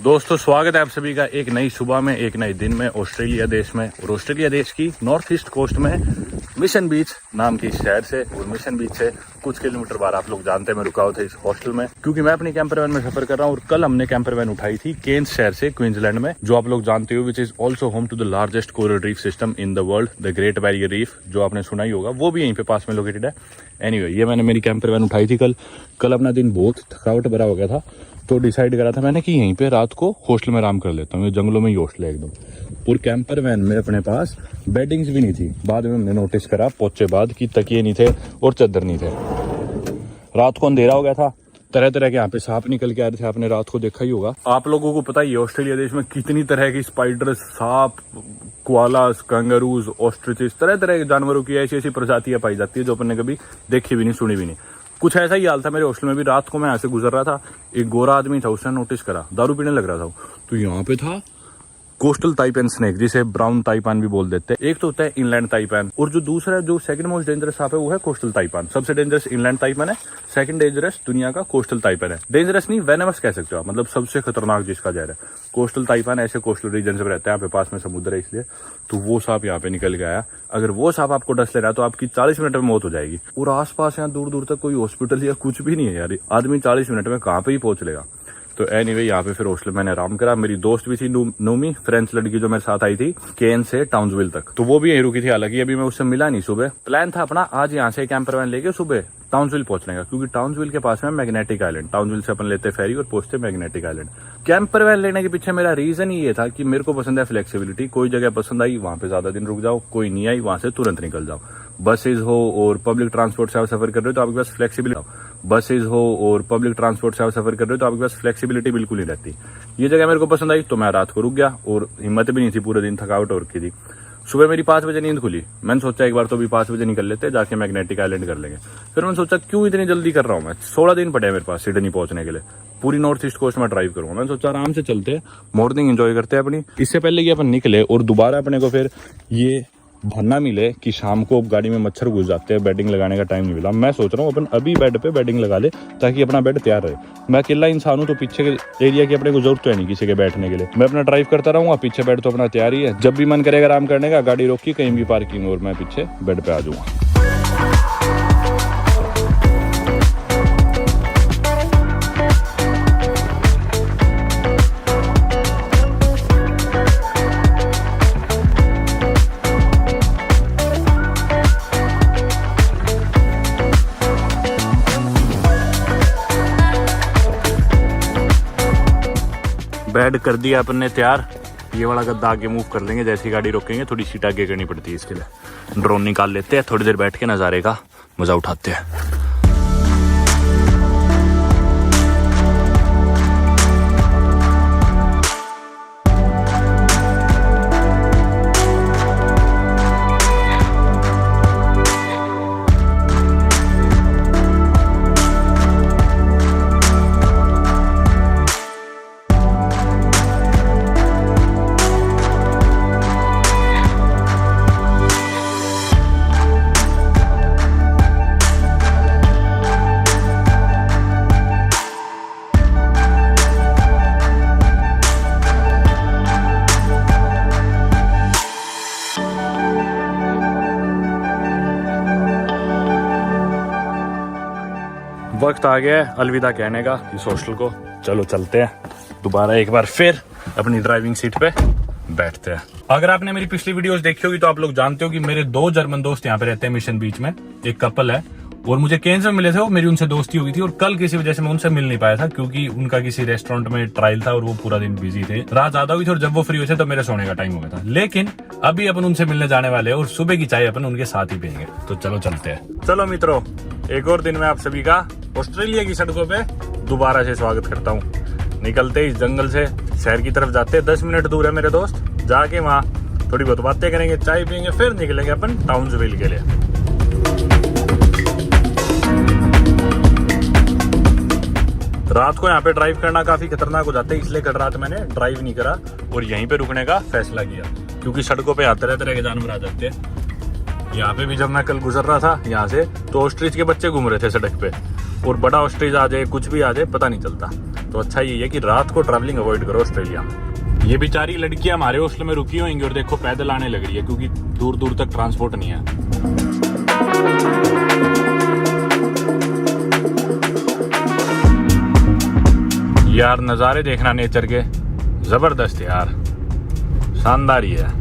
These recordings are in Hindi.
दोस्तों स्वागत है आप सभी का एक नई सुबह में, एक नए दिन में ऑस्ट्रेलिया देश में। और ऑस्ट्रेलिया देश की नॉर्थ ईस्ट कोस्ट में मिशन बीच नाम की शहर से, और मिशन बीच से कुछ किलोमीटर बाहर आप लोग जानते हैं मैं रुका हुआ था इस हॉस्टल में, क्योंकि मैं अपनी कैंपर वैन में सफर कर रहा हूँ। और कल हमने कैंपर वैन उठाई थी केन्स शहर से, क्वींसलैंड में, जो आप लोग जानते हो, which is also home to the largest coral reef system in the world, the Great Barrier Reef, जो आपने सुना ही होगा, वो भी यहीं पे पास में लोकेटेड है। एनीवे, ये मैंने मेरी कैंपर वैन उठाई थी कल अपना दिन बहुत थकावट भरा हो गया था, तो डिसाइड करा था मैंने कि यहीं पे रात को हॉस्टल में आराम कर लेता हूँ। ये जंगलों में ही हॉस्टल है एकदम। और कैंपर वैन में अपने पास बेडिंग्स भी नहीं थी। बाद में हमने नोटिस करा पहुंचे बाद कि तकिए नहीं थे और चादर नहीं थे। रात को अंधेरा हो गया था, तरह तरह के यहाँ पे सांप निकल के आ रहे थे, आपने रात को देखा ही होगा। आप लोगों को पता ही है ऑस्ट्रेलिया देश में कितनी तरह की स्पाइडर, सांप, कोआलास, कंगारूज, ऑस्ट्रिचेस, तरह तरह के जानवरों की ऐसी ऐसी प्रजातियां पाई जाती है जो अपन ने कभी देखी भी नहीं, सुनी भी नहीं। कुछ ऐसा ही हाल था मेरे हॉस्टल में भी। रात को मैं यहाँ से गुजर रहा था, एक गोरा आदमी था, उसने नोटिस करा, दारू पीने लग रहा था, तो यहाँ पे था कोस्टल ताइपैन स्नेक, जिसे ब्राउन ताइपान भी बोल देते हैं। एक तो होता है इनलैंड ताइपान, और जो दूसरा जो सेकंड मोस्ट डेंजरस सांप है वो है कोस्टल ताइपान। सबसे डेंजरस इनलैंड ताइपान है, सेकंड डेंजरस दुनिया का कोस्टल ताइपान है। डेंजरस नहीं, वेनेमस कह सकते हो आप, मतलब सबसे खतरनाक जिसका जहर है। कोस्टल ताइपान ऐसे कोस्टल रीजन में रहता है, यहाँ पे पास में समुद्र है इसलिए, तो वो सांप यहाँ पे निकल के आया। अगर वो सांप आपको डस ले रहा है तो आपकी 40 मिनट में मौत हो जाएगी। और आसपास यहाँ दूर दूर तक कोई हॉस्पिटल या कुछ भी नहीं है यार, आदमी 40 मिनट में कहाँ पे ही पहुंच लेगा। तो एनीवे, यहाँ पे फिर हॉस्टल मैंने आराम करा। मेरी दोस्त भी थी नोमी, फ्रेंच लड़की जो मेरे साथ आई थी केन से टाउन्सविल तक, तो वो भी यहीं रुकी थी। हालांकि अभी मैं उससे मिला नहीं। सुबह प्लान था अपना आज यहाँ से कैंपर वैन लेके सुबह टाउन्सविल पहुंचने का, क्योंकि टाउन्सविल के पास में मैग्नेटिक आइलैंड। टाउन्सविल से अपन लेते फेरी और पहुंचते मैग्नेटिक आइलैंड। कैंपर वैन लेने के पीछे मेरा रीजन ही ये था कि मेरे को पसंद है फ्लेक्सिबिलिटी। कोई जगह पसंद आई वहां पे ज्यादा दिन रुक जाओ, कोई नहीं आई वहां से तुरंत निकल जाओ। बसेज हो और पब्लिक ट्रांसपोर्ट से आप सफर कर रहे हो तो आपके पास फ्लेक्सिबिलिटी बिल्कुल नहीं रहती। ये जगह मेरे को पसंद आई तो मैं रात को रुक गया, और हिम्मत भी नहीं थी, पूरे दिन थकावट हो रखी थी। सुबह मेरी 5 बजे नींद खुली। मैंने सोचा एक बार तो भी 5 बजे निकल लेते, जाके मैग्नेटिक आइलैंड कर लेंगे। फिर मैंने सोचा क्यों इतनी जल्दी कर रहा हूँ मैं, 16 दिन पड़े मेरे पास सिडनी पहुंचने के लिए, पूरी नॉर्थ ईस्ट कोस्ट में ड्राइव करूंगा। मैंने सोचा आराम से चलते हैं, मॉर्निंग एंजॉय करते हैं अपनी। इससे पहले कि अपन निकले और दोबारा अपने को फिर ये बहाना मिले कि शाम को गाड़ी में मच्छर घुस जाते हैं, बेडिंग लगाने का टाइम नहीं मिला, मैं सोच रहा हूँ अपन अभी बेड पे बेडिंग लगा ले ताकि अपना बेड तैयार रहे। मैं अकेला इंसान हूँ तो पीछे के एरिया की अपने को जरूरत तो है नहीं किसी के बैठने के लिए। मैं अपना ड्राइव करता रहूंगा, पीछे बेड तो अपना तैयार ही है। जब भी मन करेगा आराम करने का, गाड़ी रोकी कहीं भी पार्किंग, और मैं पीछे बेड पे आ जाऊंगा। बेड कर दिया अपन ने तैयार। ये वाला गद्दा आगे मूव कर लेंगे, जैसी गाड़ी रोकेंगे थोड़ी सीट आगे करनी पड़ती है, इसके लिए ड्रोन निकाल लेते हैं, थोड़ी देर बैठ के नज़ारे का मजा उठाते हैं। वक्त आ गया है अलविदा कहने का इस हॉस्टल को। चलो चलते हैं दोबारा एक बार फिर अपनी ड्राइविंग सीट पे बैठते हैं। अगर आपने मेरी पिछली वीडियोस देखी होगी तो आप लोग जानते हो कि मेरे 2 जर्मन दोस्त यहाँ पे रहते हैं मिशन बीच में। एक कपल है और मुझे केन्स में मिले थे, वो मेरी उनसे दोस्ती हो गई थी। और कल किसी वजह से मैं उनसे मिल नहीं पाया था, क्योंकि उनका किसी रेस्टोरेंट में ट्रायल था और वो पूरा दिन बिजी थे। रात ज्यादा हुई थी और जब वो फ्री हुए थे तो मेरे सोने का टाइम हो गया था। लेकिन अभी अपन उनसे मिलने जाने वाले हैं और सुबह की चाय अपन उनके साथ ही पियेंगे। तो चलो चलते हैं। चलो मित्रों, एक और दिन में आप सभी का ऑस्ट्रेलिया की सड़कों पे दोबारा से स्वागत करता हूँ। निकलते इस जंगल से शहर की तरफ जाते हैं, 10 मिनट दूर है मेरे दोस्त, जाके वहाँ थोड़ी बहुत बातें करेंगे, चाय पियेंगे, फिर निकलेंगे अपन टाउन्सविल के लिए। रात को यहाँ पे ड्राइव करना काफी खतरनाक हो जाता है, इसलिए कल रात मैंने ड्राइव नहीं करा और यहीं पे रुकने का फैसला किया, क्योंकि सड़कों पे आते तरह के जानवर आ जाते हैं। यहाँ पे भी जब मैं कल गुजर रहा था यहाँ से तो ऑस्ट्रिच के बच्चे घूम रहे थे सड़क पे, और बड़ा ऑस्ट्रिच आ जाए, कुछ भी आ जाए, पता नहीं चलता। तो अच्छा ये है कि रात को ट्रैवलिंग अवॉइड करो ऑस्ट्रेलिया में। ये बेचारी लड़कियां हमारे हॉस्टल में रुकी होंगी और देखो पैदल आने लग रही है, क्योंकि दूर दूर तक ट्रांसपोर्ट नहीं है। यार नज़ारे देखना नेचर के, जबरदस्त यार, शानदार ही है।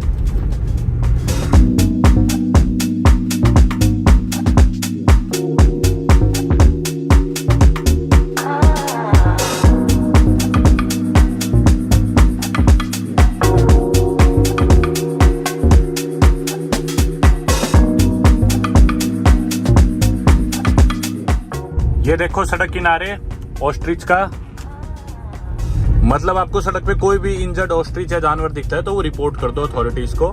ये देखो सड़क किनारे ऑस्ट्रिच का, मतलब आपको सड़क पे कोई भी इंजर्ड ऑस्ट्रिच या जानवर दिखता है तो वो रिपोर्ट कर दो अथॉरिटीज को।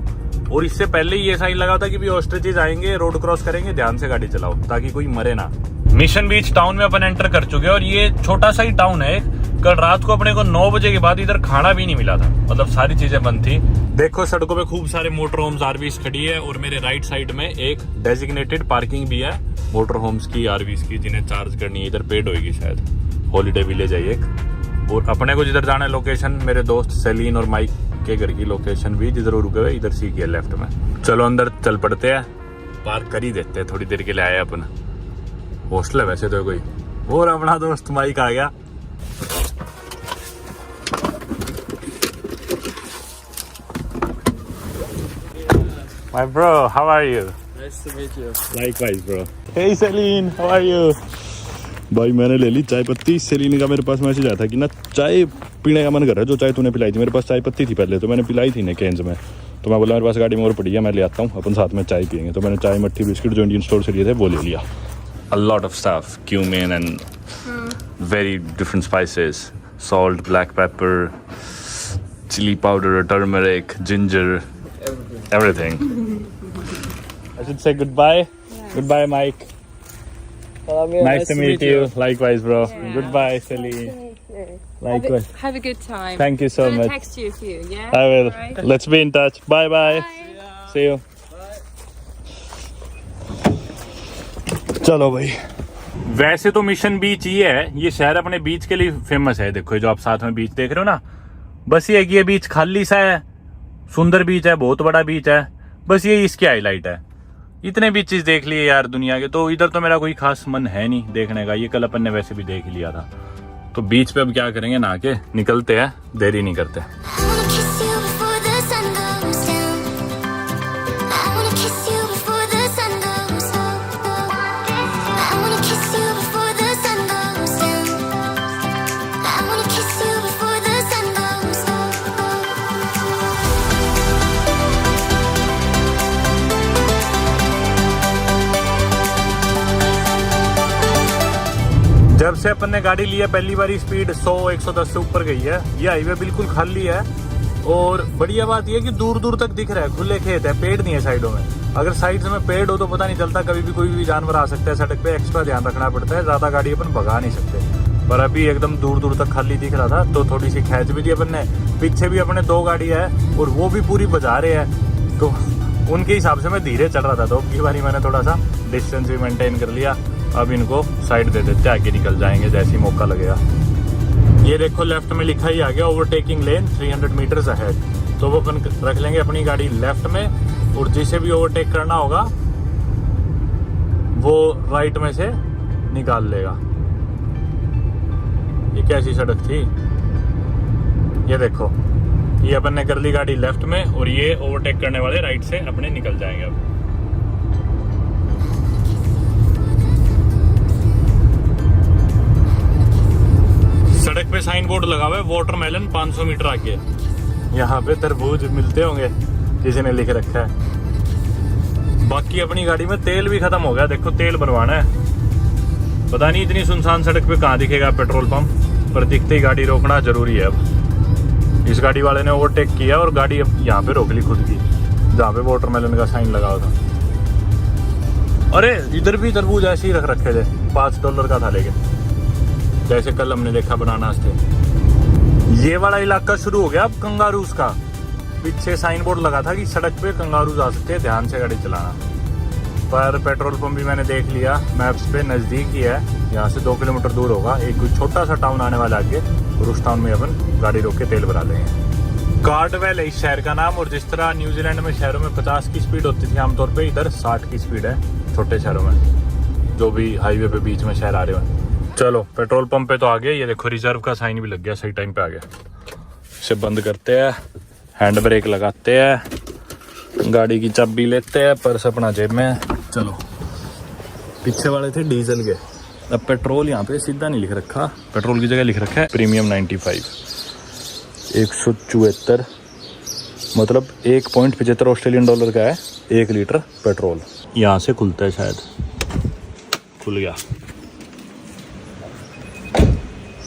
और इससे पहले ही ये साइन लगा था कि भी ऑस्ट्रिचेज आएंगे, रोड क्रॉस करेंगे, ध्यान से गाड़ी चलाओ ताकि कोई मरे ना। मिशन बीच टाउन में अपन एंटर कर चुके हैं और ये छोटा सा ही टाउन है। कल रात को अपने को 9 बजे के बाद इधर खाना भी नहीं मिला था, मतलब सारी चीजें बंद थी। देखो सड़कों पे खूब सारे मोटर होम्स आरवीज खड़ी है और मेरे राइट साइड में एक डेजिग्नेटेड पार्किंग भी है मोटर होम्स की, आरवीज की, जिन्हें चार्ज करनी है। इधर पेड होगी शायद, हॉलीडे विलेज है एक। और अपने को जिधर जाना है लोकेशन, मेरे दोस्त सेलिन और माइक के घर की लोकेशन भी जिधर वो रुके हुए इधर सी की है लेफ्ट में। चलो अंदर चल पड़ते हैं, पार्क कर ही देते हैं, थोड़ी देर के लिए आए अपन। हॉस्टल है वैसे तो कोई। और अपना दोस्त माइक आ गया। My bro, how are you? Nice to meet you. Likewise, bro. Hey Celine, how are you? भाई मैंने ले ली चाय पत्ती। सेलिन का मेरे पास मैसेज आया था कि ना चाय पीने का मन कर रहा है, जो चाय तूने पिलाई थी। मेरे पास चाय पत्ती थी पहले, तो मैंने पिलाई थी ना कैंस में। तो मैं बोला मेरे पास गाड़ी में और पड़ी है, मैं ले आता हूँ, अपन साथ में चाय पियेंगे। तो मैंने चाय, मट्ठी, बिस्किट जो इंडियन स्टोर से लिए थे वो ले लिया। A lot of stuff, cumin and very different spices, salt, black pepper, chili powder, turmeric, ginger, everything. I should say goodbye. Yeah. Goodbye, Mike. Nice to meet you. Likewise, bro. Yeah. Goodbye, Celine. Likewise. Have a good time. Thank you so I'm much. gonna text you a few, yeah? I will. Right. Let's be in touch. Bye bye. See you. चलो भाई। वैसे तो मिशन बीच ये है, ये शहर अपने बीच के लिए फेमस है। देखो जो आप साथ में बीच देख रहे हो ना, बस ये ये बीच खाली सा है, सुंदर बीच है, बहुत बड़ा बीच है, बस ये इसकी हाईलाइट है। इतने बीचेस देख लिए यार दुनिया के, तो इधर तो मेरा कोई खास मन है नहीं देखने का। ये कल अपन ने वैसे भी देख लिया था। तो बीच पे अब क्या करेंगे, नहा के निकलते हैं, देरी नहीं करते। जब से अपन ने गाड़ी ली है पहली बारी स्पीड 100-110 से ऊपर गई है। ये हाईवे बिल्कुल खाली है और बढ़िया बात यह कि दूर दूर तक दिख रहा है, खुले खेत है, पेड़ नहीं है साइडों में। अगर साइड में पेड़ हो तो पता नहीं चलता, कभी भी कोई भी जानवर आ सकता है सड़क पे, एक्स्ट्रा ध्यान रखना पड़ता है, ज्यादा गाड़ी अपन भगा नहीं सकते। पर अभी एकदम दूर दूर तक खाली दिख रहा था तो थोड़ी सी खैच भी दी अपन ने। पीछे भी अपने 2 गाड़ी है और वो भी पूरी बजा रहे हैं, तो उनके हिसाब से मैं धीरे चल रहा था। तो अब की बारी मैंने थोड़ा सा डिस्टेंस भी मेंटेन कर लिया। अब इनको साइड दे देते, आगे निकल जाएंगे जैसे ही मौका लगेगा। ये देखो लेफ्ट में लिखा ही आ गया, ओवरटेकिंग लेन 300 मीटर्स अहेड। तो वो अपन रख लेंगे अपनी गाड़ी लेफ्ट में और जिसे भी ओवरटेक करना होगा वो राइट में से निकाल लेगा। ये कैसी सड़क थी, ये देखो, ये अपन ने कर ली गाड़ी लेफ्ट में और ये ओवरटेक करने वाले राइट से अपने निकल जाएंगे। अब सड़क पे साइन बोर्ड लगा हुआ है, वाटरमेलन 500 मीटर आगे। यहाँ पे तरबूज मिलते होंगे, किसी ने लिख रखा है। बाकी अपनी गाड़ी में तेल भी खत्म हो गया, देखो तेल भरवाना है। पता नहीं इतनी सुनसान सड़क पे कहाँ दिखेगा पेट्रोल पंप, पर दिखते ही गाड़ी रोकना जरूरी है। अब इस गाड़ी वाले ने ओवरटेक किया और गाड़ी अब यहाँ पे रोक ली खुद की, जहाँ पे वाटरमेलन का साइन लगा हुआ था। अरे इधर भी तरबूज ऐसे ही रख रखे थे, $5 का था, लेकिन जैसे कल हमने देखा बनाना थे। ये वाला इलाका शुरू हो गया अब कंगारूज का। पीछे साइन बोर्ड लगा था कि सड़क पे कंगारूज आ सकते हैं, ध्यान से गाड़ी चलाना। पर पेट्रोल पंप भी मैंने देख लिया मैप्स पे, नज़दीक ही है, यहाँ से 2 किलोमीटर दूर होगा। एक छोटा सा टाउन आने वाला आगे, और उस टाउन में अपन गाड़ी रोक के तेल भरा लेंगे। कार्डवेल है इस शहर का नाम। और जिस तरह न्यूजीलैंड में शहरों में 50 की स्पीड होती थी आमतौर पे, इधर 60 की स्पीड है छोटे शहरों में, जो भी हाईवे पे बीच में शहर आ रहे हो। चलो पेट्रोल पंप पे तो आ गए। ये देखो रिजर्व का साइन भी लग गया, सही टाइम पे आ गया। इसे बंद करते हैं, हैंड ब्रेक लगाते हैं, गाड़ी की चाबी लेते हैं, पर्स अपना जेब में। चलो, पीछे वाले थे डीजल के, अब पेट्रोल यहाँ पे सीधा नहीं लिख रखा, पेट्रोल की जगह लिख रखा है प्रीमियम 95, 174, मतलब 1.75 ऑस्ट्रेलियन डॉलर का है 1 लीटर पेट्रोल। यहाँ से खुलता है, शायद खुल गया।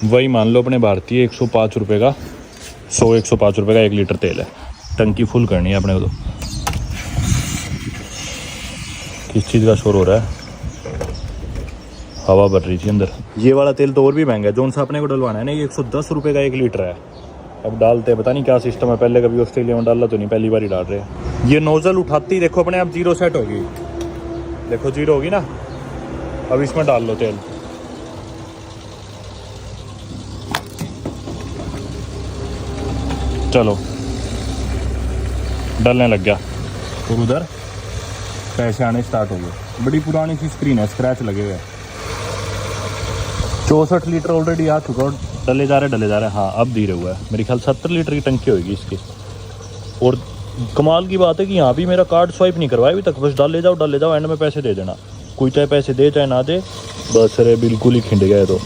वही मान लो अपने भारतीय 105 रुपये का, 105 रुपये का 1 लीटर तेल है। टंकी फुल करनी है अपने को। तो किस चीज़ का शोर हो रहा है? हवा भर रही थी अंदर। ये वाला तेल तो और भी महंगा है, जो सा अपने को डलवाना है ना, ये 110 रुपये का 1 लीटर है। अब डालते हैं, पता नहीं क्या सिस्टम है, पहले कभी ऑस्ट्रेलिया में डाला तो नहीं, पहली बार ही डाल रहे हैं। ये नोजल उठाती देखो अपने आप 0 सेट होगी, देखो 0 होगी ना। अब इसमें डाल लो तेल, चलो डलने लग गया। और उधर पैसे आने स्टार्ट हो गए। बड़ी पुरानी सी स्क्रीन है, स्क्रैच लगे हुए। 64 लीटर ऑलरेडी आ चुका और डले जा रहे। हाँ अब धीरे हुआ है, मेरे ख्याल 70 लीटर की टंकी होगी इसकी। और कमाल की बात है कि यहाँ भी मेरा कार्ड स्वाइप नहीं करवाया अभी तक, बस डाले जाओ, एंड में पैसे दे देना। कोई चाहे पैसे दे चाहे ना दे, बस अरे बिल्कुल ही खिंड गए। तो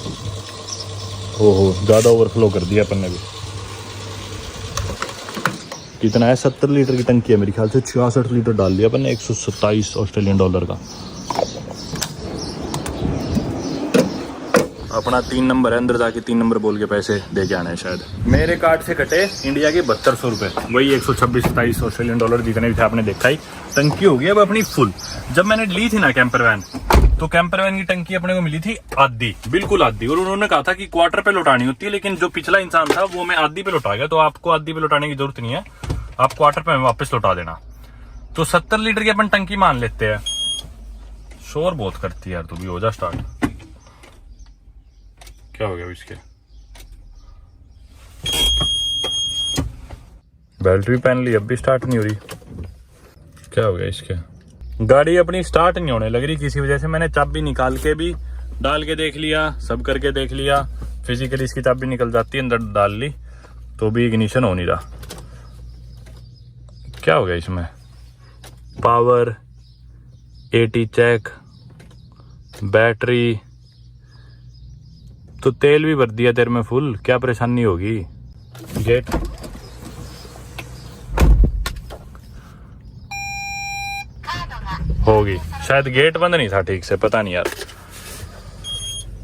ओहो, ज़्यादा ओवरफ्लो कर दिया अपन ने भी। कितना है? 70 लीटर की टंकी है, मेरे ख्याल से 66 लीटर डाल दिया अपन ने, 127 ऑस्ट्रेलियन डॉलर का। अपना 3 नंबर है, अंदर जाके 3 नंबर बोल के पैसे दे के आने हैं शायद। मेरे कार्ड से कटे इंडिया के 7200 रुपये, वही 126-27 ऑस्ट्रेलियन डॉलर जितने भी थे आपने देखा ही। टंकी हो गई अब अपनी फुल। जब मैंने ली थी ना कैंपर वैन, तो कैंपर वैन की टंकी अपने को मिली थी आधी, बिल्कुल आधी। और उन्होंने कहा था कि क्वार्टर पे लौटानी होती है, लेकिन जो पिछला इंसान था वो मैं आधी पे लौटा गया। तो आपको आधी पे लौटाने की जरूरत नहीं है, आप क्वार्टर पे वापस लौटा देना। तो 70 लीटर की अपन टंकी मान लेते हैं। शोर बहुत करती है यार, तू भी हो जा स्टार्ट। क्या हो गया इसके? बेल्ट भी पहन ली, अब भी स्टार्ट नहीं हो रही। क्या हो गया इसके? गाड़ी अपनी स्टार्ट नहीं होने लग रही किसी वजह से। मैंने चाबी निकाल के भी डाल के देख लिया, सब करके देख लिया, फिजिकली इसकी चाबी निकल जाती है, अंदर डाल ली तो भी इग्निशन हो नहीं रहा। क्या हो गया इसमें? पावर, AT चेक, बैटरी, तो तेल भी भर दिया तेरे में फुल, क्या परेशानी होगी? गेट होगी शायद, गेट बंद नहीं था ठीक से, पता नहीं यार।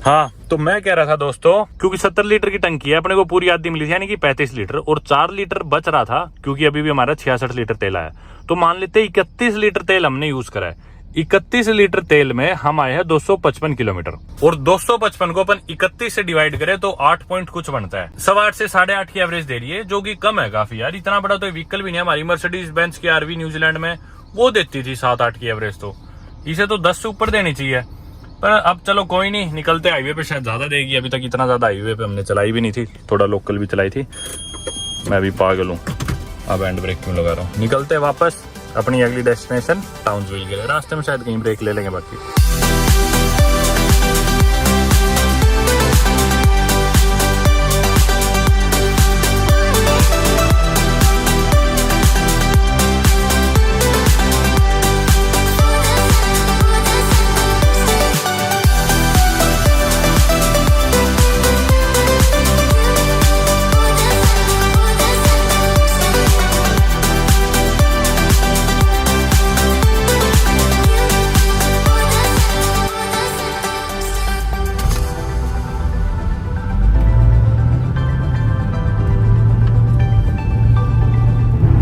हाँ तो मैं कह रहा था दोस्तों, क्योंकि 70 लीटर की टंकी है, अपने को पूरी आधी मिली थी, यानी कि 35 लीटर, और 4 लीटर बच रहा था क्योंकि अभी भी हमारा 66 लीटर तेल आया। तो मान लेते 31 लीटर तेल हमने यूज करा है। 31 लीटर तेल में हम आए हैं 255 किलोमीटर, और 255 को अपन 31 से डिवाइड करें तो 8 पॉइंट कुछ बनता है। 8.25 से 8.5 की एवरेज दे रही है, जो कि कम है काफी यार। इतना बड़ा तो व्हीकल भी नहीं है। हमारी मर्सिडीज बेंज की RV न्यूजीलैंड में वो देती थी 7-8 की एवरेज, तो इसे तो 10 से ऊपर देनी चाहिए। पर अब चलो कोई नहीं, निकलते हाईवे पे शायद ज्यादा देगी। अभी तक इतना ज्यादा हाईवे पे हमने चलाई भी नहीं थी, थोड़ा लोकल भी चलाई थी। मैं भी पागल हूँ, अब हैंड ब्रेक क्यों लगा रहा हूँ। निकलते हैं वापस अपनी अगली डेस्टिनेशन टाउन्सविल के लिए। रास्ते में शायद कहीं ब्रेक ले लेंगे बाकी।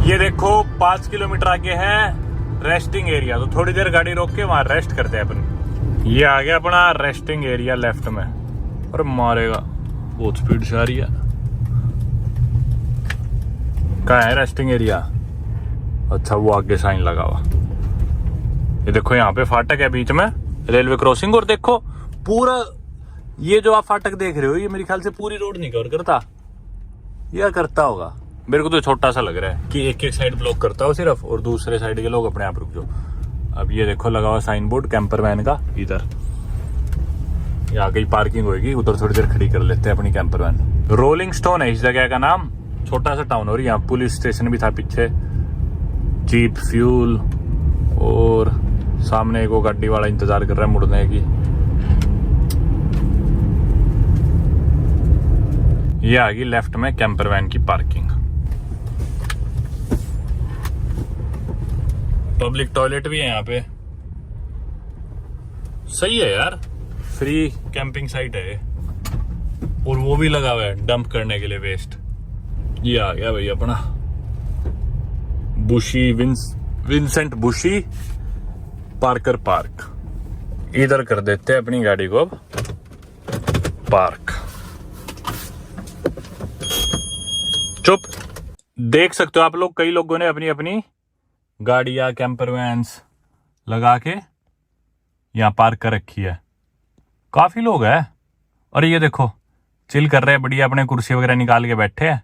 ये देखो 5 किलोमीटर आगे है रेस्टिंग एरिया, तो थोड़ी देर गाड़ी रोक के वहां रेस्ट करते हैं अपन। ये आ गया अपना रेस्टिंग एरिया लेफ्ट में, और मारेगा बहुत स्पीड से आ रही है। कहाँ है रेस्टिंग एरिया? अच्छा वो आगे साइन लगा हुआ। ये देखो यहाँ पे फाटक है बीच में, रेलवे क्रॉसिंग। और देखो पूरा ये जो आप फाटक देख रहे हो ये मेरे ख्याल से पूरी रोड नहीं कवर करता, या करता होगा, मेरे को तो छोटा सा लग रहा है कि एक एक साइड ब्लॉक करता हो सिर्फ, और दूसरे साइड के लोग अपने आप रुक जाओ। अब ये देखो लगा हुआ साइन बोर्ड कैंपर वैन का, इधर यहाँ कहीं पार्किंग होगी, उधर थोड़ी देर खड़ी कर लेते हैं अपनी कैंपर वैन। रोलिंग स्टोन है इस जगह का नाम, छोटा सा टाउन। और यहाँ पुलिस स्टेशन भी था पीछे, जीप फ्यूल, और सामने एक वो गाड़ी वाला इंतजार कर रहा है मुड़ने की। ये आ गई लेफ्ट में कैंपर वैन की पार्किंग। पब्लिक टॉयलेट भी है यहाँ पे, सही है यार, फ्री कैंपिंग साइट है। और वो भी लगा हुआ है डंप करने के लिए वेस्ट। ये आ गया भाई अपना बुशी विंसेंट बुशी पार्कर पार्क। इधर कर देते हैं अपनी गाड़ी को अब पार्क। चुप। देख सकते हो आप लोग, कई लोगों ने अपनी अपनी गाड़ियां कैंपर वैन्स लगा के यहां पार्क कर रखी है। काफी लोग हैं, और ये देखो चिल कर रहे हैं बढ़िया, अपने कुर्सी वगैरह निकाल के बैठे हैं।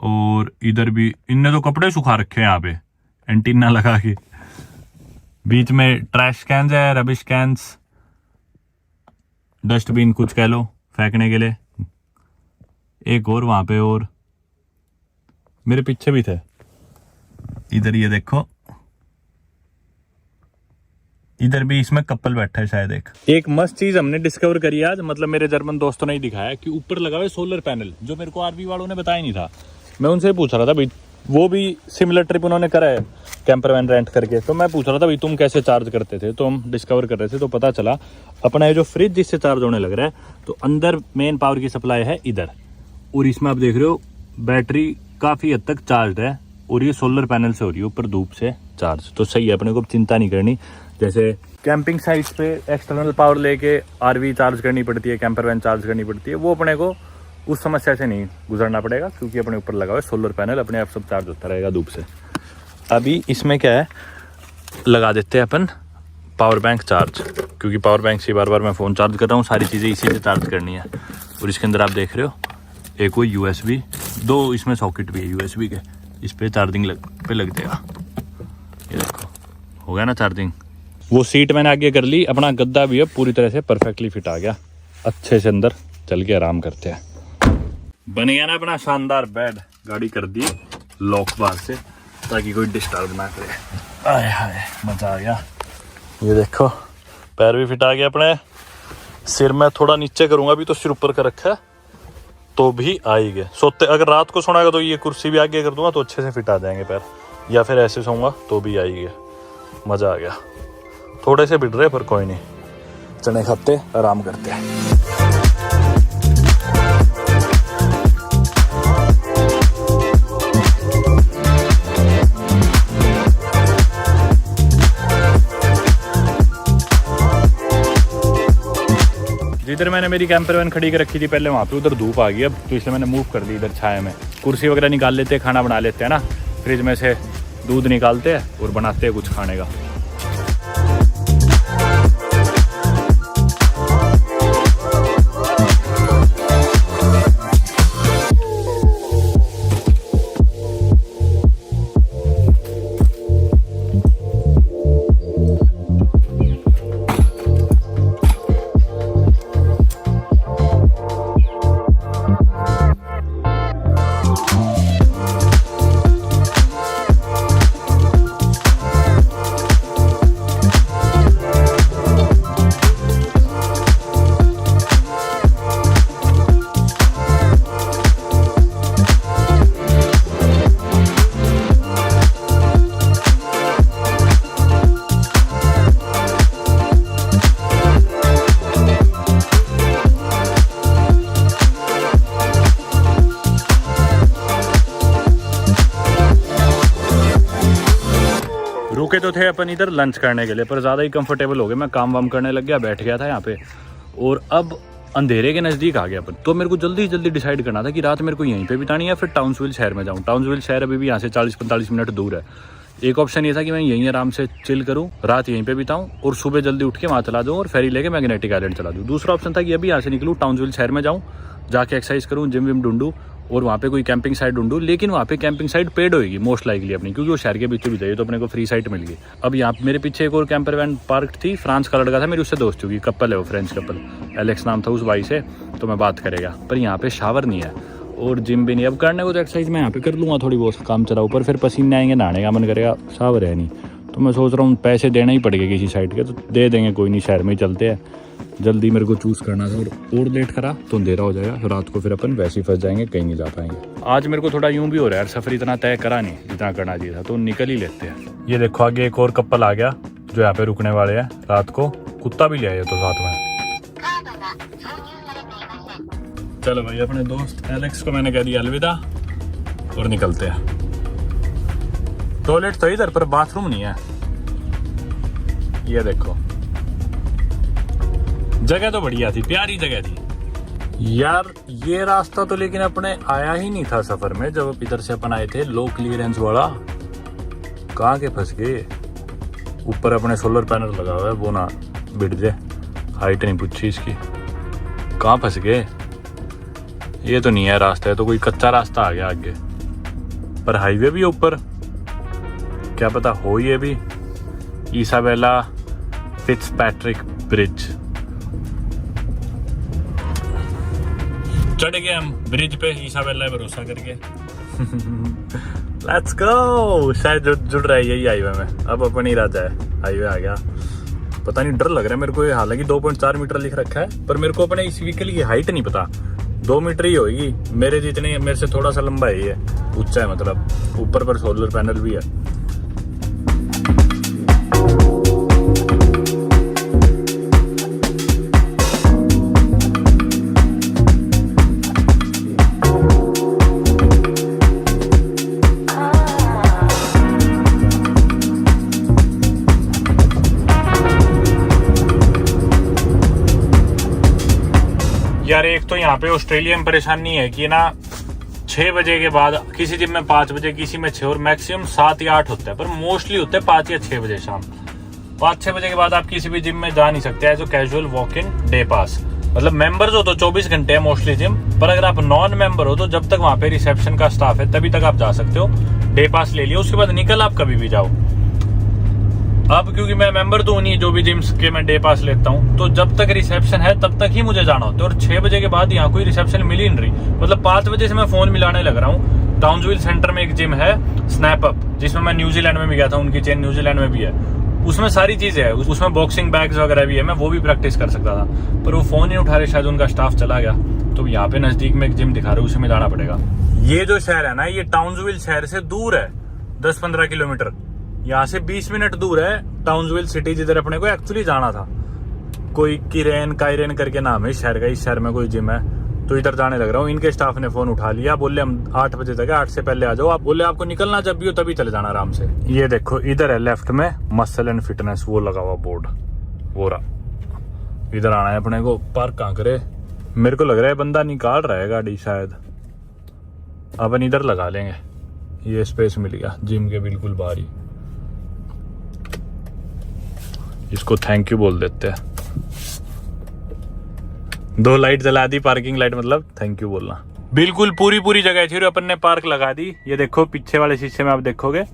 और इधर भी इनने तो कपड़े सुखा रखे हैं यहाँ पे एंटीना लगा के। बीच में ट्रैश कैंस है, रबिश कैंस, डस्टबिन कुछ कह लो फेंकने के लिए। एक और वहां पे, और मेरे पीछे भी थे। इधर ये देखो, इधर भी इसमें कपल बैठा है शायद। एक मस्त चीज हमने डिस्कवर करी आज, मतलब मेरे जर्मन दोस्तों ने ही दिखाया कि ऊपर लगा हुआ है सोलर पैनल, जो मेरे को आरवी वालों ने बताया नहीं था। मैं उनसे पूछ रहा था भाई, वो भी सिमिलर ट्रिप उन्होंने करा है कैंपर वैन रेंट करके, तो मैं पूछ रहा था भाई तुम कैसे चार्ज करते थे, तो हम डिस्कवर कर रहे थे। तो पता चला अपना ये जो फ्रिज जिससे चार्ज होने लग रहा है, तो अंदर मेन पावर की सप्लाई है इधर, और इसमें आप देख रहे हो बैटरी काफी हद तक चार्ज है, और ये सोलर पैनल से हो रही है ऊपर धूप से चार्ज। तो सही है, अपने को चिंता नहीं करनी। जैसे कैंपिंग साइट्स पे एक्सटर्नल पावर लेके आरवी चार्ज करनी पड़ती है, कैंपर वैन चार्ज करनी पड़ती है, वो अपने को उस समस्या से नहीं गुजरना पड़ेगा, क्योंकि अपने ऊपर लगा हुआ है सोलर पैनल, अपने आप सब चार्ज होता रहेगा धूप से। अभी इसमें क्या है, लगा देते हैं अपन पावर बैंक चार्ज, क्योंकि पावर बैंक से बार बार मैं फ़ोन चार्ज कर रहा हूँ, सारी चीज़ें इसी से चार्ज करनी है। और इसके अंदर आप देख रहे हो एक वो USB, 2 इसमें सॉकेट भी है USB के, इस पर चार्जिंग पे लग जाएगा। ये देखो हो गया ना चार्जिंग। वो सीट मैंने आगे कर ली, अपना गद्दा भी अब पूरी तरह से परफेक्टली फिट आ गया, अच्छे से अंदर चल के आराम करते हैं। बन गया ना अपना शानदार बेड, गाड़ी कर दी लॉक बार से ताकि कोई डिस्टर्ब ना करे। आय हाय मजा आ गया। ये देखो पैर भी फिट आ गया अपने, सिर में थोड़ा नीचे करूंगा, अभी तो सिर ऊपर कर रखा है तो भी आ ही गए। सोते अगर रात को सोना तो ये कुर्सी भी आगे कर दूंगा तो अच्छे से फिट आ जाएंगे पैर, या फिर ऐसे सोऊंगा तो भी आ ही गया। मजा आ गया। थोड़े से बिड़ रहे पर कोई नहीं, चने खाते आराम करते हैं। जिधर मैंने मेरी कैंपर वैन खड़ी कर रखी थी पहले, वहाँ पे उधर धूप आ गई अब, तो इसलिए मैंने मूव कर दी इधर छाया में। कुर्सी वगैरह निकाल लेते हैं, खाना बना लेते हैं ना, फ्रिज में से दूध निकालते हैं और बनाते हैं कुछ खाने का। रुके तो थे अपन इधर लंच करने के लिए, पर ज़्यादा ही कंफर्टेबल हो गए, मैं काम वाम करने लग गया, बैठ गया था यहाँ पे, और अब अंधेरे के नज़दीक आ गया अपन। तो मेरे को जल्दी जल्दी डिसाइड करना था कि रात मेरे को यहीं पे बितानी है, फिर टाउन्सविल शहर में जाऊँ। टाउन्सविल शहर अभी भी यहाँ से 40-45 मिनट दूर है। एक ऑप्शन ये था कि मैं यहीं आराम से चिल करूं, रात यहीं पे बिताऊं और सुबह जल्दी उठ के वहाँ चला जाऊं और फेरी लेके मैग्नेटिक आइलैंड चला दूं। दूसरा ऑप्शन था कि अभी यहाँ से निकलूं, टाउन्सविल शहर में जाऊं, जाके एक्सरसाइज करूं, जिम विम ढूंढूं और वहाँ पे कोई कैंपिंग साइट ढूंढूं। लेकिन वहाँ पे कैंपिंग साइट पेड होगी मोस्ट लाइकली अपनी, क्योंकि वो शहर के बीचों बीच है, तो अपने को फ्री साइट मिल गई। अब यहाँ मेरे पीछे एक और कैंपर वैन पार्क थी, फ्रांस का लड़का था, मेरी उससे दोस्ती होगी, कपल है वो, फ्रेंच कपल, एलेक्स नाम था उस भाई से, तो मैं बात करेगा। पर यहाँ पे शावर नहीं है और जिम भी नहीं। अब करने को तो एक्सरसाइज मैं यहाँ पे कर लूँगा थोड़ी बहुत, काम चला, ऊपर फिर पसीने आएंगे, नहाने का मन करेगा, शावर है नहीं। तो मैं सोच रहा हूँ पैसे देना ही पड़ेगा किसी साइड के, तो दे देंगे, कोई नहीं, शहर में ही चलते हैं। जल्दी मेरे को चूज़ करना था और लेट करा तो अंधेरा हो जाएगा, रात को फिर अपन वैसे ही फंस जाएंगे, कहीं नहीं जा पाएंगे। आज मेरे को थोड़ा यूं भी हो रहा है यार, सफ़र इतना तय करा नहीं जितना करना चाहिए था, तो निकल ही लेते हैं। ये देखो आगे एक और कपल आ गया जो यहाँ पे रुकने वाले हैं रात को, कुत्ता भी ले आए तो साथ में। चलो भाई, अपने दोस्त एलेक्स को मैंने कह दिया अलविदा और निकलते हैं। टॉयलेट तो इधर पर बाथरूम नहीं है। ये देखो, जगह तो बढ़िया थी, प्यारी जगह थी यार। ये रास्ता तो लेकिन अपने आया ही नहीं था सफर में, जब इधर से अपन आए थे, लो क्लियरेंस वाला। कहाँ के फंस गए। ऊपर अपने सोलर पैनल लगा हुआ है, वो ना बिट जाए, हाइट नहीं पूछी इसकी। कहाँ फंस गए, ये तो नहीं है रास्ता, है तो कोई कच्चा रास्ता आ गया आगे, पर हाईवे भी है ऊपर, क्या पता हो ये भी इसाबेला फिट्जपैट्रिक ब्रिज। चढ़ गए हम ब्रिज पे, इसाबेला भरोसा करके। Let's go. शायद जुड़ रहा है यही हाईवे में, अब अपन ही राजा है, हाईवे आ गया। पता नहीं, डर लग रहा है मेरे को। हालांकि 2.4 मीटर लिख रखा है, पर मेरे को अपने इस व्हीकल की हाइट नहीं पता, 2 मीटर ही होगी मेरे जितनी, मेरे से थोड़ा सा लंबा है, ये ऊंचा है मतलब, ऊपर पर सोलर पैनल भी है। यार एक तो यहाँ पे ऑस्ट्रेलिया में परेशानी है कि ना 6 बजे के बाद किसी जिम में 5 बजे, किसी में 6 और मैक्सिमम 7 या 8 होता है, पर मोस्टली होते हैं 5 या 6 बजे शाम। 5-6 बजे के बाद आप किसी भी जिम में जा नहीं सकते as a casual walk in day pass. मतलब मेंबर्स हो तो 24 घंटे है मोस्टली जिम, पर अगर आप नॉन मेंबर हो तो जब तक वहाँ पे रिसेप्शन का स्टाफ है तभी तक आप जा सकते हो। डे पास ले लिया, उसके बाद निकल आप कभी भी जाओ। अब क्योंकि मैं मेंबर तो नहीं, जो भी जिम्स के मैं डे पास लेता हूँ, तो जब तक रिसेप्शन है तब तक ही मुझे जाना होता है, और 6 बजे के बाद यहाँ कोई रिसेप्शन मिल ही नहीं रही। मतलब 5 बजे से मैं फोन मिलाने लग रहा हूँ। टाउन्सविल सेंटर में एक जिम है स्नैपअप, जिसमें मैं न्यूजीलैंड में भी गया था, उनकी चेन न्यूजीलैंड में भी है, उसमें सारी चीजें है, उसमें बॉक्सिंग बैग्स वगैरह भी है, मैं वो भी प्रैक्टिस कर सकता था, पर वो फोन ही उठा रहे, शायद उनका स्टाफ चला गया। तो यहाँ पे नजदीक में एक जिम दिखा रहे, उसी में जाना पड़ेगा। ये जो शहर है ना, ये टाउन्सविल शहर से दूर है 10-15 किलोमीटर, यहाँ से 20 मिनट दूर है टाउन्सविल सिटी, जिधर अपने को एक्चुअली जाना था। कोई कायरेन करके नाम है इस शहर का, इस शहर में कोई जिम है, तो इधर जाने लग रहा हूँ। इनके स्टाफ ने फोन उठा लिया, बोले हम 8 बजे तक है, 8 से पहले आ जाओ। आप बोले आपको निकलना जब भी हो तभी चले जाना आराम से। ये देखो इधर है लेफ्ट में मसल एंड फिटनेस, वो लगा हुआ बोर्ड, वो रहा। इधर आना है अपने को। पार्क कहाँ करे, मेरे को लग रहा है बंदा निकाल रहा है गाड़ी शायद, अपन इधर लगा लेंगे। ये स्पेस मिल गया जिम के बिल्कुल बाहर ही, इसको थैंक यू बोल देते हैं। 2 लाइट जला दी, पार्किंग लाइट, मतलब थैंक यू बोलना। बिल्कुल पूरी जगह थी और अपन ने पार्क लगा दी। ये देखो पीछे वाले शीशे में आप देखोगे,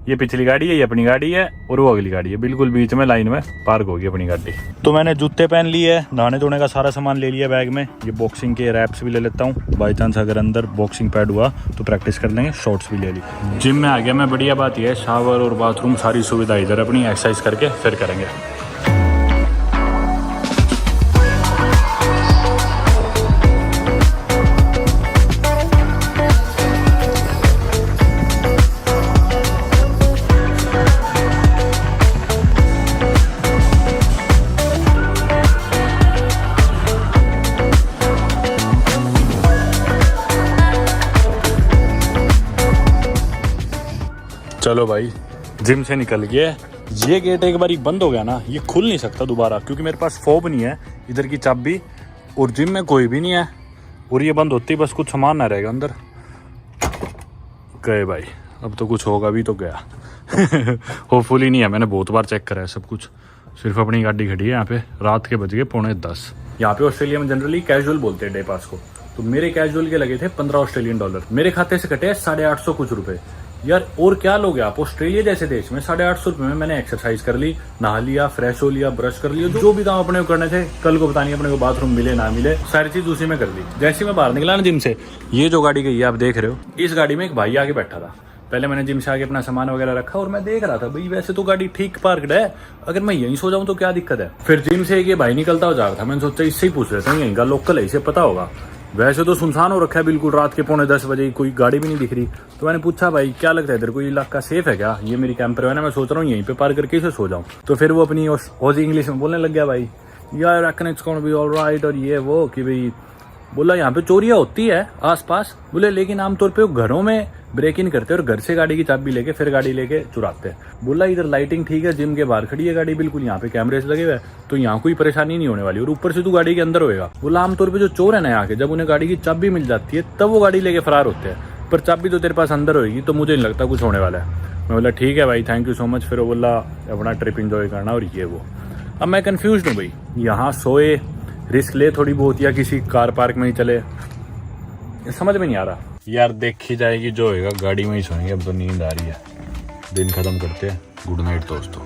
ये पिछली गाड़ी है, ये अपनी गाड़ी है और वो अगली गाड़ी है, बिल्कुल बीच में लाइन में पार्क होगी अपनी गाड़ी। तो मैंने जूते पहन लिए है, नहाने धोने का सारा सामान ले लिया बैग में। ये बॉक्सिंग के रैप्स भी ले लेता हूँ, बाई चांस अगर अंदर बॉक्सिंग पैड हुआ तो प्रैक्टिस कर लेंगे। शॉर्ट्स भी ले ली। जिम में आ गया मैं। बढ़िया बात यह है, शावर और बाथरूम सारी सुविधा इधर, अपनी एक्सरसाइज करके फिर करेंगे। चलो भाई, जिम से निकल गए। ये गेट एक बार बंद हो गया ना, ये खुल नहीं सकता दोबारा, क्योंकि मेरे पास फोब नहीं है इधर की चाबी, और जिम में कोई भी नहीं है, और ये बंद होती बस कुछ सामान ना रहेगा अंदर। गए भाई, अब तो कुछ होगा भी तो गया। होपफुली नहीं है, मैंने बहुत बार चेक करा है सब कुछ। सिर्फ अपनी गाड़ी खड़ी है यहाँ पे। रात के बज गए 9:45। यहाँ पे ऑस्ट्रेलिया में जनरली कैजुअल बोलते हैं डे पास को। तो मेरे कैजुअल के लगे थे 15 ऑस्ट्रेलियन डॉलर। मेरे खाते से कटे 850 कुछ रुपए। यार और क्या लोगे आप, ऑस्ट्रेलिया जैसे देश में 850 रुपए में मैंने एक्सरसाइज कर ली, नहा लिया, फ्रेश हो लिया, ब्रश कर लिया, जो भी काम अपने को करने थे। कल को पता नहीं अपने को बाथरूम मिले ना मिले, सारी चीज उसी में कर ली। जैसे मैं बाहर निकला ना जिम से, ये जो गाड़ी गई है आप देख रहे हो, इस गाड़ी में एक भाई आगे बैठा था। पहले मैंने जिम से आगे अपना सामान वगैरह रखा और मैं देख रहा था भाई वैसे तो गाड़ी ठीक पार्कड है, अगर मैं यहीं सो जाऊं तो क्या दिक्कत है। फिर जिम से एक ये भाई निकलता हो जा रहा था, मैंने सोचा इससे ही पूछ लेता हूँ, यहीं का लोकल है, इसे पता होगा। वैसे तो सुनसान हो रखा है बिल्कुल, रात के 9:45 बजे कोई गाड़ी भी नहीं दिख रही। तो मैंने पूछा भाई क्या लगता है इधर कोई इलाका सेफ है क्या, ये मेरी कैंपर है ना, मैं सोच रहा हूँ यहीं पे पार्क करके इसे सो जाऊँ। तो फिर वो अपनी ऑजी इंग्लिश में बोलने लग गया भाई, यार reckon it's gonna be alright, और ये वो कि भाई बोला यहाँ पे चोरियां होती है आसपास, बोले लेकिन आमतौर पे वो घरों में ब्रेक इन करते हैं और घर से गाड़ी की चाबी लेके फिर गाड़ी लेके चुराते हैं। बोला इधर लाइटिंग ठीक है, जिम के बाहर खड़ी है गाड़ी बिल्कुल, यहाँ पे कैमरेज लगे हुए हैं, तो यहाँ कोई परेशानी नहीं होने वाली, और ऊपर से तू गाड़ी के अंदर होएगा। बोला आमतौर पे जो चोर है ना यहाँ के, जब उन्हें गाड़ी की चाबी मिल जाती है तब वो गाड़ी लेके फरार होते हैं, पर चाबी तो तेरे पास अंदर होगी, तो मुझे नहीं लगता कुछ होने वाला है। मैं बोला ठीक है भाई, थैंक यू सो मच। फिर वो बोला अपना ट्रिप इंजॉय करना और ये वो। अब मैं कन्फ्यूज हूँ भाई, यहाँ सोए, रिस्क ले थोड़ी बहुत, या किसी कार पार्क में ही चले, समझ में नहीं आ रहा। यार देखी जाएगी जो होएगा, गाड़ी में ही सोएंगे, अब तो नींद आ रही है। दिन खत्म करते हैं, गुड नाइट दोस्तों।